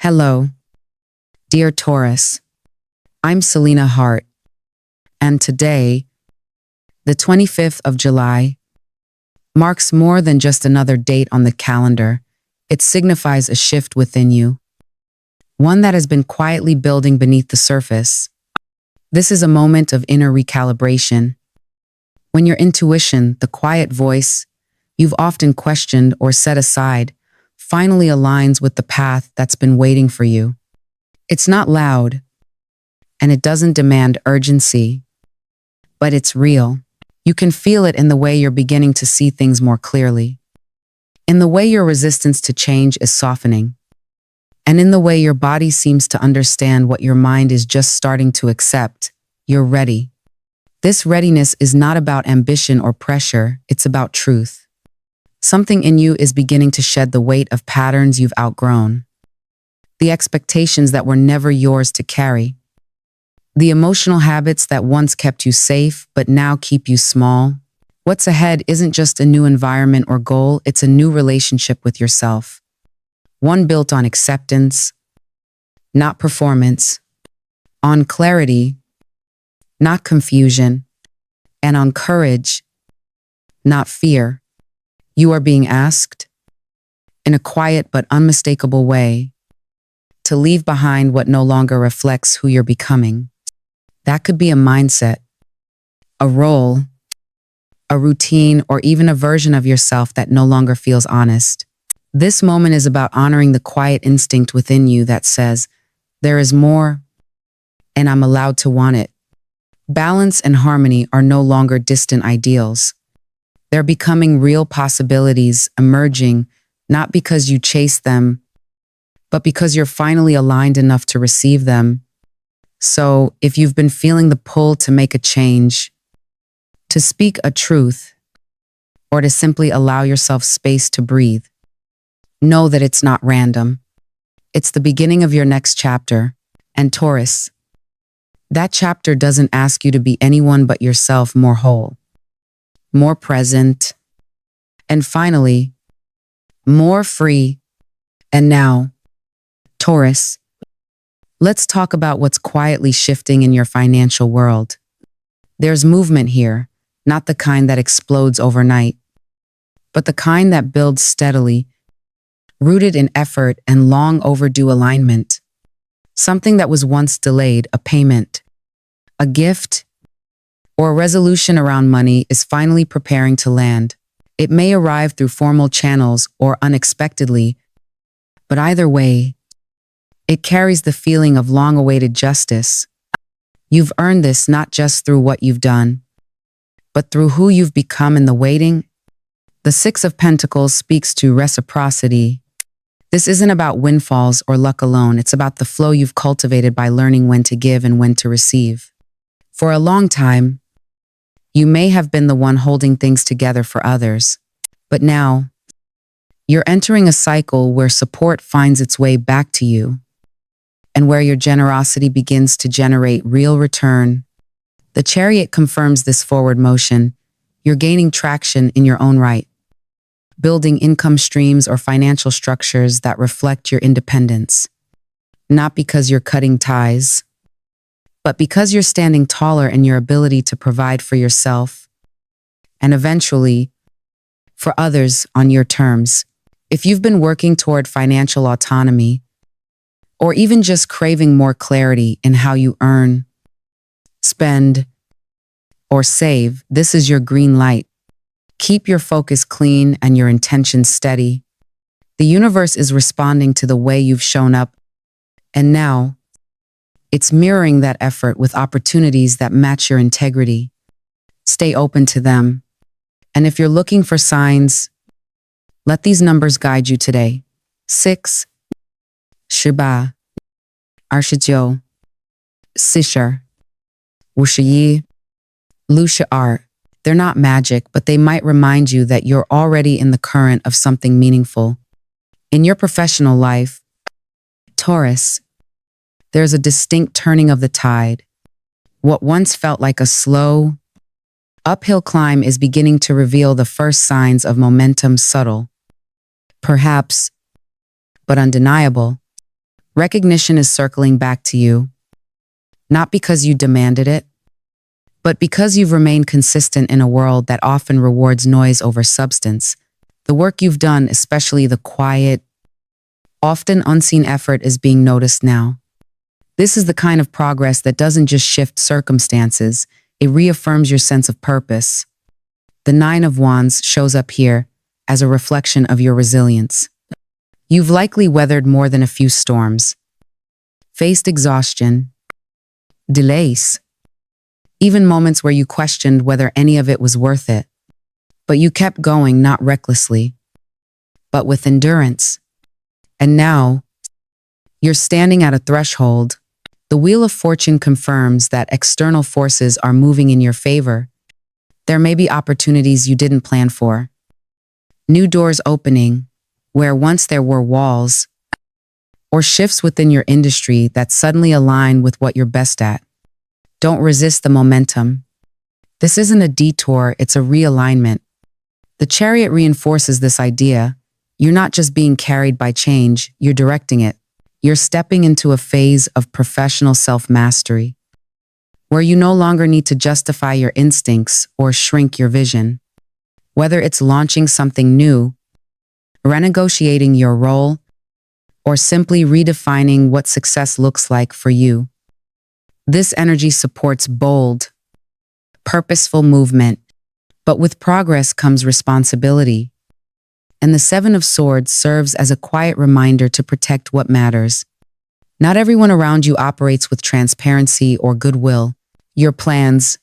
Hello, dear Taurus. I'm Selena Hart, and today, the 25th of July, marks more than just another date on the calendar. It signifies a shift within you, one that has been quietly building beneath the surface. This is a moment of inner recalibration, when your intuition, the quiet voice you've often questioned or set aside, finally aligns with the path that's been waiting for you. It's not loud, and it doesn't demand urgency, but it's real. You can feel it in the way you're beginning to see things more clearly, in the way your resistance to change is softening, and in the way your body seems to understand what your mind is just starting to accept. You're ready. This readiness is not about ambition or pressure, it's about truth. Something in you is beginning to shed the weight of patterns you've outgrown, the expectations that were never yours to carry, the emotional habits that once kept you safe but now keep you small. What's ahead isn't just a new environment or goal, it's a new relationship with yourself. One built on acceptance, not performance, on clarity, not confusion, and on courage, not fear. You are being asked, in a quiet but unmistakable way, to leave behind what no longer reflects who you're becoming. That could be a mindset, a role, a routine, or even a version of yourself that no longer feels honest. This moment is about honoring the quiet instinct within you that says, there is more, and I'm allowed to want it. Balance and harmony are no longer distant ideals. They're becoming real possibilities, emerging, not because you chase them, but because you're finally aligned enough to receive them. So, if you've been feeling the pull to make a change, to speak a truth, or to simply allow yourself space to breathe, know that it's not random. It's the beginning of your next chapter. And Taurus, that chapter doesn't ask you to be anyone but yourself, more whole, more present, and finally, more free. And now, Taurus, let's talk about what's quietly shifting in your financial world. There's movement here, not the kind that explodes overnight, but the kind that builds steadily, rooted in effort and long overdue alignment. Something that was once delayed, a payment, a gift, or a resolution around money is finally preparing to land. It may arrive through formal channels or unexpectedly, but either way, it carries the feeling of long-awaited justice. You've earned this not just through what you've done, but through who you've become in the waiting. The Six of Pentacles speaks to reciprocity. This isn't about windfalls or luck alone, it's about the flow you've cultivated by learning when to give and when to receive. For a long time, you may have been the one holding things together for others, but now, you're entering a cycle where support finds its way back to you, and where your generosity begins to generate real return. The Chariot confirms this forward motion. You're gaining traction in your own right, building income streams or financial structures that reflect your independence, not because you're cutting ties, but because you're standing taller in your ability to provide for yourself and eventually for others on your terms. If you've been working toward financial autonomy, or even just craving more clarity in how you earn, spend, or save, this is your green light. Keep your focus clean and your intentions steady. The universe is responding to the way you've shown up, and now, it's mirroring that effort with opportunities that match your integrity. Stay open to them. And if you're looking for signs, let these numbers guide you today. 6, Shiba, Arshijo, Sishar, Wushayi, Lucia Art. They're not magic, but they might remind you that you're already in the current of something meaningful. In your professional life, Taurus, there's a distinct turning of the tide. What once felt like a slow, uphill climb is beginning to reveal the first signs of momentum, subtle, perhaps, but undeniable. Recognition is circling back to you, not because you demanded it, but because you've remained consistent in a world that often rewards noise over substance. The work you've done, especially the quiet, often unseen effort, is being noticed now. This is the kind of progress that doesn't just shift circumstances, it reaffirms your sense of purpose. The Nine of Wands shows up here as a reflection of your resilience. You've likely weathered more than a few storms, faced exhaustion, delays, even moments where you questioned whether any of it was worth it. But you kept going, not recklessly, but with endurance. And now, you're standing at a threshold. The Wheel of Fortune confirms that external forces are moving in your favor. There may be opportunities you didn't plan for, new doors opening where once there were walls, or shifts within your industry that suddenly align with what you're best at. Don't resist the momentum. This isn't a detour, it's a realignment. The Chariot reinforces this idea. You're not just being carried by change, you're directing it. You're stepping into a phase of professional self-mastery, where you no longer need to justify your instincts or shrink your vision. Whether it's launching something new, renegotiating your role, or simply redefining what success looks like for you. This energy supports bold, purposeful movement, but with progress comes responsibility. And the Seven of Swords serves as a quiet reminder to protect what matters. Not everyone around you operates with transparency or goodwill. Your plans,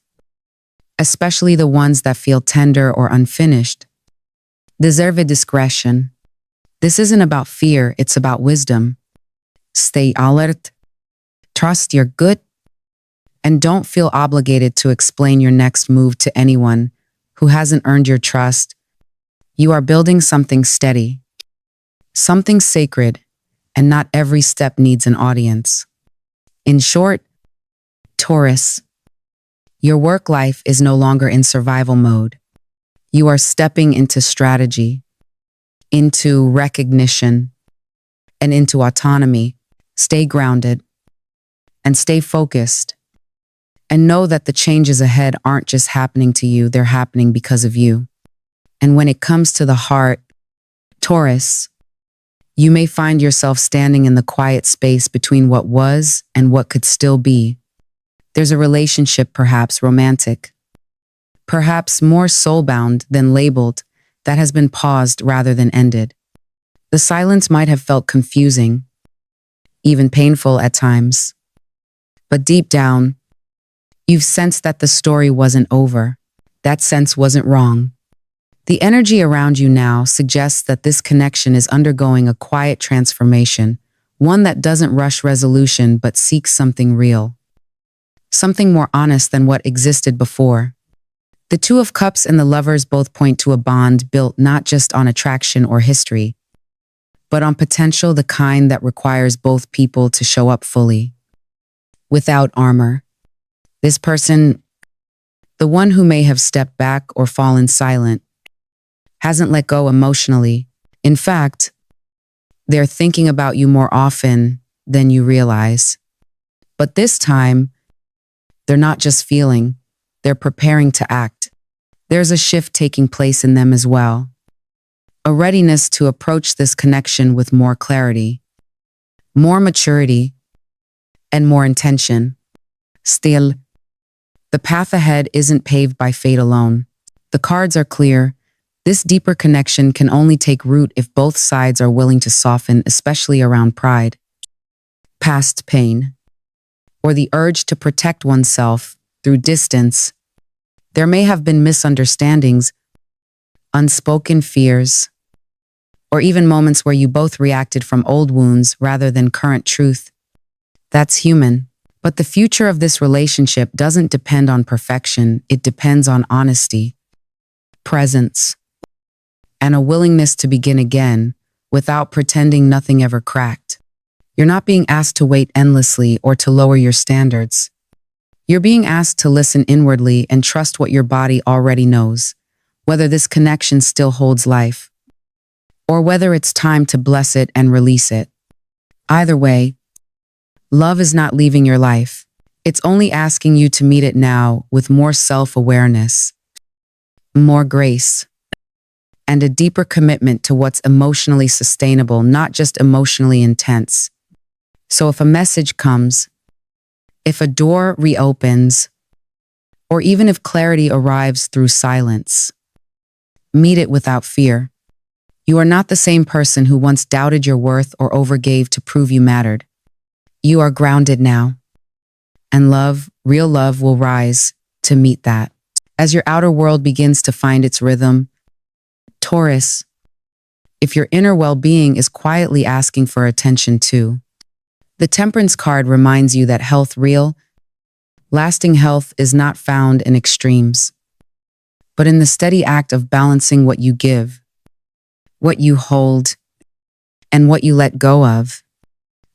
especially the ones that feel tender or unfinished, deserve a discretion. This isn't about fear, it's about wisdom. Stay alert, trust your gut, and don't feel obligated to explain your next move to anyone who hasn't earned your trust. You are building something steady, something sacred, and not every step needs an audience. In short, Taurus, your work life is no longer in survival mode. You are stepping into strategy, into recognition, and into autonomy. Stay grounded and stay focused. And know that the changes ahead aren't just happening to you, they're happening because of you. And when it comes to the heart, Taurus, you may find yourself standing in the quiet space between what was and what could still be. There's a relationship, perhaps romantic, perhaps more soul-bound than labeled, that has been paused rather than ended. The silence might have felt confusing, even painful at times. But deep down, you've sensed that the story wasn't over. That sense wasn't wrong. The energy around you now suggests that this connection is undergoing a quiet transformation, one that doesn't rush resolution but seeks something real. Something more honest than what existed before. The Two of Cups and the Lovers both point to a bond built not just on attraction or history, but on potential, the kind that requires both people to show up fully, without armor. This person, the one who may have stepped back or fallen silent, hasn't let go emotionally. In fact, they're thinking about you more often than you realize. But this time, they're not just feeling, they're preparing to act. There's a shift taking place in them as well. A readiness to approach this connection with more clarity, more maturity, and more intention. Still, the path ahead isn't paved by fate alone. The cards are clear. This deeper connection can only take root if both sides are willing to soften, especially around pride, past pain, or the urge to protect oneself through distance. There may have been misunderstandings, unspoken fears, or even moments where you both reacted from old wounds rather than current truth. That's human. But the future of this relationship doesn't depend on perfection, it depends on honesty, presence, and a willingness to begin again without pretending nothing ever cracked. You're not being asked to wait endlessly or to lower your standards. You're being asked to listen inwardly and trust what your body already knows, whether this connection still holds life, or whether it's time to bless it and release it. Either way, Love is not leaving your life. It's only asking you to meet it now with more self-awareness, more grace, and a deeper commitment to what's emotionally sustainable, not just emotionally intense. So if a message comes, if a door reopens, or even if clarity arrives through silence, meet it without fear. You are not the same person who once doubted your worth or overgave to prove you mattered. You are grounded now, and love, real love, will rise to meet that. As your outer world begins to find its rhythm, Taurus, if your inner well-being is quietly asking for attention too. The Temperance card reminds you that lasting health is not found in extremes, but in the steady act of balancing what you give, what you hold, and what you let go of.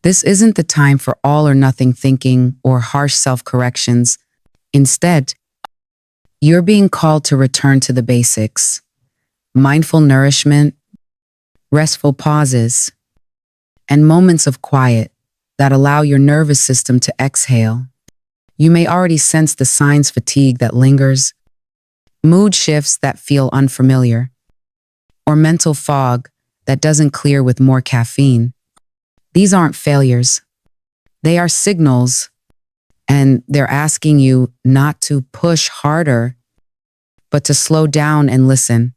This isn't the time for all or nothing thinking or harsh self-corrections. Instead, you're being called to return to the basics: mindful nourishment, restful pauses, and moments of quiet that allow your nervous system to exhale. You may already sense the signs: fatigue that lingers, mood shifts that feel unfamiliar, or mental fog that doesn't clear with more caffeine. These aren't failures. They are signals, and they're asking you not to push harder, but to slow down and listen.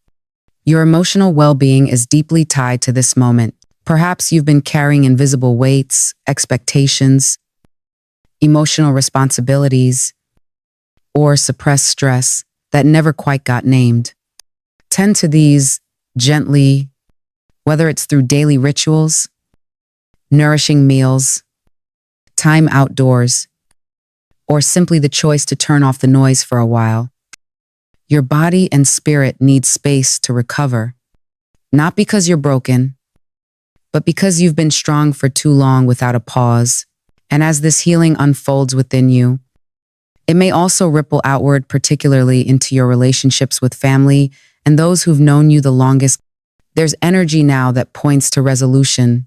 Your emotional well-being is deeply tied to this moment. Perhaps you've been carrying invisible weights, expectations, emotional responsibilities, or suppressed stress that never quite got named. Tend to these gently, whether it's through daily rituals, nourishing meals, time outdoors, or simply the choice to turn off the noise for a while. Your body and spirit need space to recover, not because you're broken, but because you've been strong for too long without a pause. And as this healing unfolds within you, it may also ripple outward, particularly into your relationships with family and those who've known you the longest. There's energy now that points to resolution,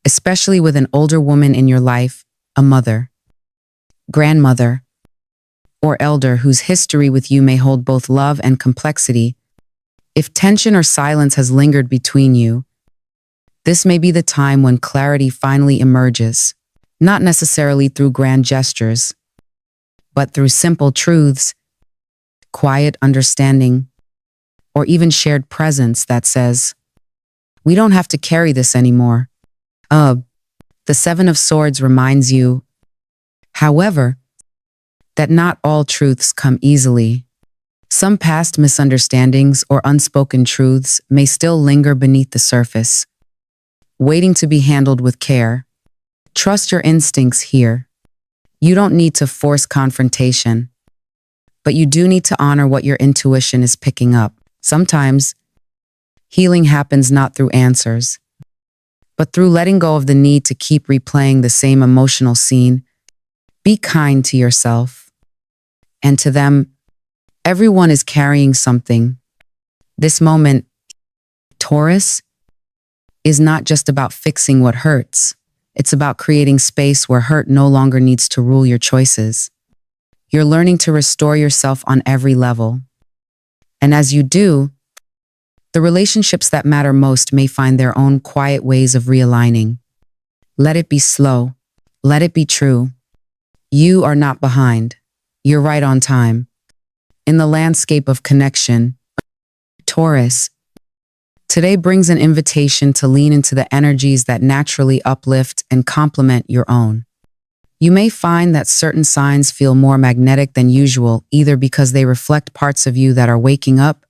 especially with an older woman in your life, a mother, grandmother, or elder whose history with you may hold both love and complexity. If tension or silence has lingered between you, this may be the time when clarity finally emerges, not necessarily through grand gestures, but through simple truths, quiet understanding, or even shared presence that says, "We don't have to carry this anymore." The Seven of Swords reminds you, however, that not all truths come easily. Some past misunderstandings or unspoken truths may still linger beneath the surface, waiting to be handled with care. Trust your instincts here. You don't need to force confrontation, but you do need to honor what your intuition is picking up. Sometimes, healing happens not through answers, but through letting go of the need to keep replaying the same emotional scene. Be kind to yourself and to them. Everyone is carrying something. This moment, Taurus, is not just about fixing what hurts. It's about creating space where hurt no longer needs to rule your choices. You're learning to restore yourself on every level. And as you do, the relationships that matter most may find their own quiet ways of realigning. Let it be slow. Let it be true. You are not behind. You're right on time. In the landscape of connection, Taurus, today brings an invitation to lean into the energies that naturally uplift and complement your own. You may find that certain signs feel more magnetic than usual, either because they reflect parts of you that are waking up,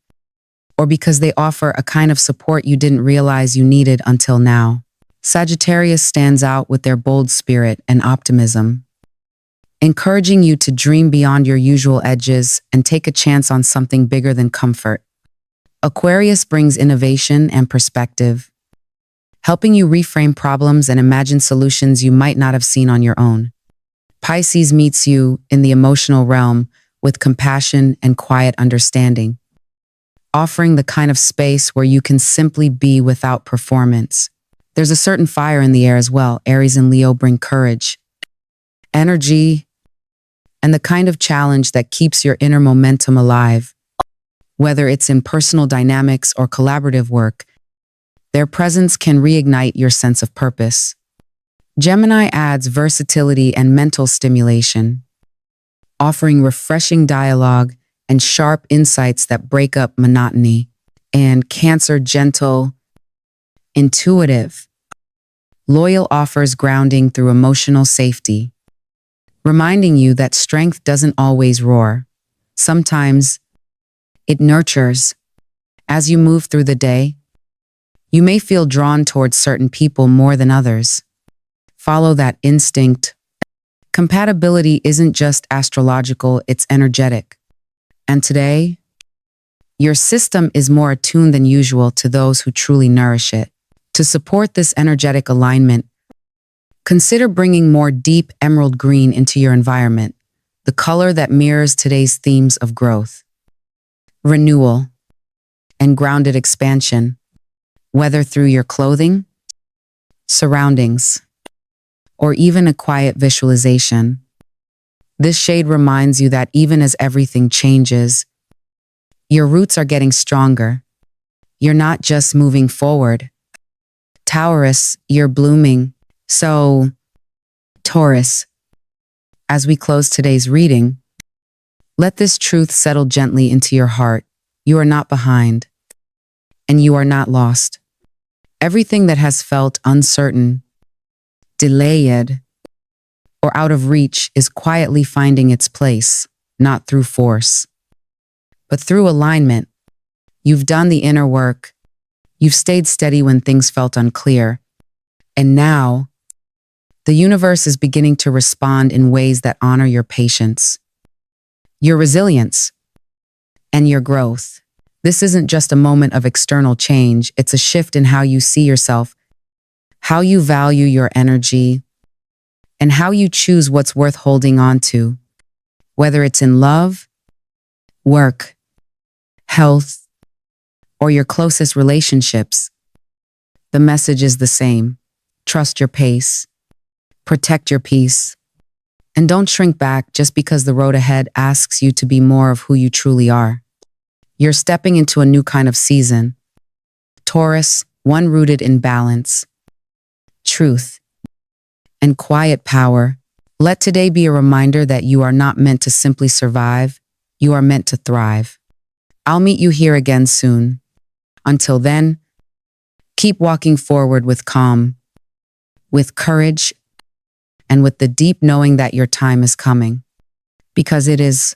or because they offer a kind of support you didn't realize you needed until now. Sagittarius stands out with their bold spirit and optimism, encouraging you to dream beyond your usual edges and take a chance on something bigger than comfort. Aquarius brings innovation and perspective, helping you reframe problems and imagine solutions you might not have seen on your own. Pisces meets you in the emotional realm with compassion and quiet understanding, offering the kind of space where you can simply be without performance. There's a certain fire in the air as well. Aries and Leo bring courage, energy, and the kind of challenge that keeps your inner momentum alive. Whether it's in personal dynamics or collaborative work, their presence can reignite your sense of purpose. Gemini adds versatility and mental stimulation, offering refreshing dialogue and sharp insights that break up monotony. And Cancer, gentle, intuitive, loyal, offers grounding through emotional safety, reminding you that strength doesn't always roar. Sometimes it nurtures. As you move through the day, you may feel drawn towards certain people more than others. Follow that instinct. Compatibility isn't just astrological, it's energetic. And today, your system is more attuned than usual to those who truly nourish it. To support this energetic alignment, consider bringing more deep emerald green into your environment, the color that mirrors today's themes of growth, renewal, and grounded expansion, whether through your clothing, surroundings, or even a quiet visualization. This shade reminds you that even as everything changes, your roots are getting stronger. You're not just moving forward. Taurus, you're blooming. So, Taurus, as we close today's reading, let this truth settle gently into your heart. You are not behind, and you are not lost. Everything that has felt uncertain, delayed, or out of reach is quietly finding its place, not through force, but through alignment. You've done the inner work. You've stayed steady when things felt unclear. And now, the universe is beginning to respond in ways that honor your patience, your resilience, and your growth. This isn't just a moment of external change, it's a shift in how you see yourself, how you value your energy, and how you choose what's worth holding on to. Whether it's in love, work, health, or your closest relationships, the message is the same. Trust your pace, protect your peace, and don't shrink back just because the road ahead asks you to be more of who you truly are. You're stepping into a new kind of season. Taurus, one rooted in balance, truth, and quiet power. Let today be a reminder that you are not meant to simply survive, you are meant to thrive. I'll meet you here again soon. Until then, keep walking forward with calm, with courage, and with the deep knowing that your time is coming. Because it is.